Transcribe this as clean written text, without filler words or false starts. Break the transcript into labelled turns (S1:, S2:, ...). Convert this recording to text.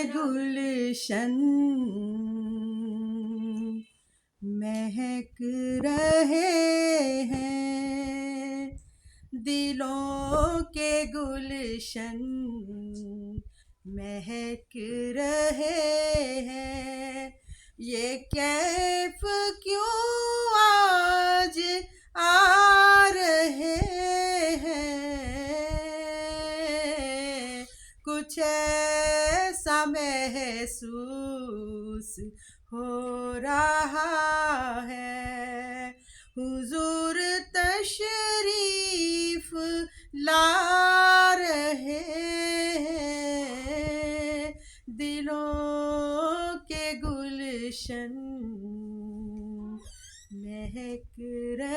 S1: गुलशन महक रहे हैं, दिलों के गुलशन महक रहे हैं। ये कैफ क्यों आज आ रहे हैं, कुछ ऐसा महसूस हो रहा है। हुजूर तशरीफ ला रहे हैं, दिलों के गुलशन महक रहे